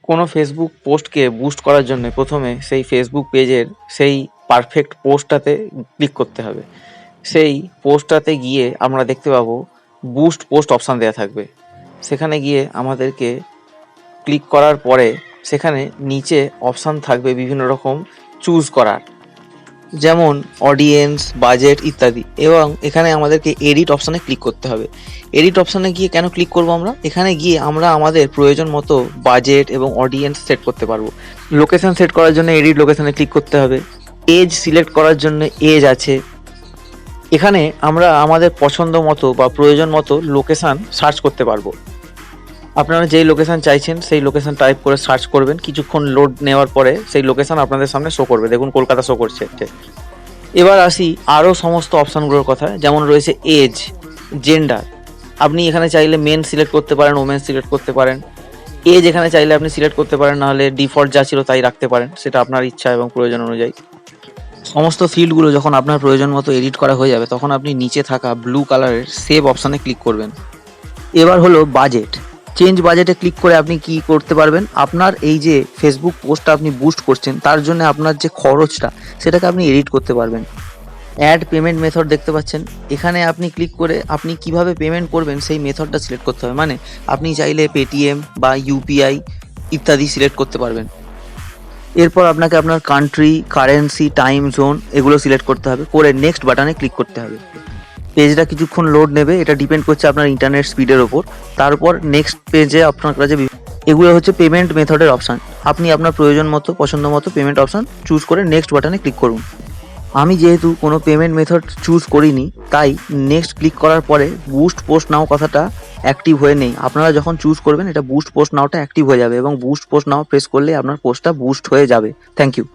কোনো Facebook পোস্টকে boost করার জন্য প্রথমে সেই ফেসবুক পেজের সেই পারফেক্ট পোস্টটাতে ক্লিক করতে হবে। সেই পোস্টটাতে গিয়ে আমরা দেখতে পাবো বুস্ট পোস্ট অপশান দেওয়া থাকবে। সেখানে গিয়ে আমাদেরকে ক্লিক করার পরে সেখানে নিচে অপশান থাকবে বিভিন্ন রকম চুজ করার, যেমন অডিয়েন্স, বাজেট ইত্যাদি, এবং এখানে আমাদেরকে এডিট অপশানে ক্লিক করতে হবে। এডিট অপশানে গিয়ে কেন ক্লিক করব আমরা? এখানে গিয়ে আমরা আমাদের প্রয়োজন মতো বাজেট এবং অডিয়েন্স সেট করতে পারবো। লোকেশন সেট করার জন্য এডিট লোকেশনে ক্লিক করতে হবে। এজ সিলেক্ট করার জন্য এজ আছে। এখানে আমরা আমাদের পছন্দ মতো বা প্রয়োজন মতো লোকেশান সার্চ করতে পারবো। আপনারা যেই লোকেশান চাইছেন সেই লোকেশান টাইপ করে সার্চ করবেন, কিছুক্ষণ লোড নেওয়ার পরে সেই লোকেশান আপনাদের সামনে শো করবে। দেখুন কলকাতা শো করছে। এবার আসি আরও সমস্ত অপশানগুলোর কথা, যেমন রয়েছে এজ, জেন্ডার। আপনি এখানে চাইলে মেন সিলেক্ট করতে পারেন, ওমেন সিলেক্ট করতে পারেন। এজ এখানে চাইলে আপনি সিলেক্ট করতে পারেন, নাহলে ডিফল্ট যা ছিল তাই রাখতে পারেন, সেটা আপনার ইচ্ছা এবং প্রয়োজন অনুযায়ী। সমস্ত ফিল্ডগুলো যখন আপনার প্রয়োজন মতো এডিট করা হয়ে যাবে তখন আপনি নিচে থাকা ব্লু কালারের সেভ অপশানে ক্লিক করবেন। এবার হলো বাজেট। চেঞ্জ বাজেটে ক্লিক করে আপনি কি করতে পারবেন, আপনার এই যে ফেসবুক পোস্টটা আপনি বুস্ট করছেন তার জন্য আপনার যে খরচটা সেটাকে আপনি এডিট করতে পারবেন। অ্যাড পেমেন্ট মেথড দেখতে পাচ্ছেন, এখানে আপনি ক্লিক করে আপনি কিভাবে পেমেন্ট করবেন সেই মেথডটা সিলেক্ট করতে হবে। মানে আপনি চাইলে পেটিএম বা ইউপিআই ইত্যাদি সিলেক্ট করতে পারবেন। এরপর আপনাকে আপনার কান্ট্রি, কারেন্সি, টাইম জোন এগুলো সিলেক্ট করতে হবে, করে নেক্সট বাটনে ক্লিক করতে হবে। পেজটা কিছুক্ষণ লোড নেবে, এটা ডিপেন্ড করছে আপনার ইন্টারনেট স্পিডের ওপর। তারপর নেক্সট পেজে আপনার কাছে এগুলো হচ্ছে পেমেন্ট মেথডের অপশান। আপনি আপনার প্রয়োজন মতো, পছন্দ মতো পেমেন্ট অপশান চুজ করে নেক্সট বাটনে ক্লিক করুন। আমি যেহেতু কোনো পেমেন্ট মেথড চুজ করিনি তাই নেক্সট ক্লিক করার পরে বুস্ট পোস্ট নাও কথাটা অ্যাক্টিভ হয়ে নেই। আপনারা যখন চুজ করবেন এটা বুস্ট পোস্ট নাওটা অ্যাক্টিভ হয়ে যাবে এবং বুস্ট পোস্ট নাও প্রেস করলে আপনার পোস্টটা বুস্ট হয়ে যাবে। Thank you.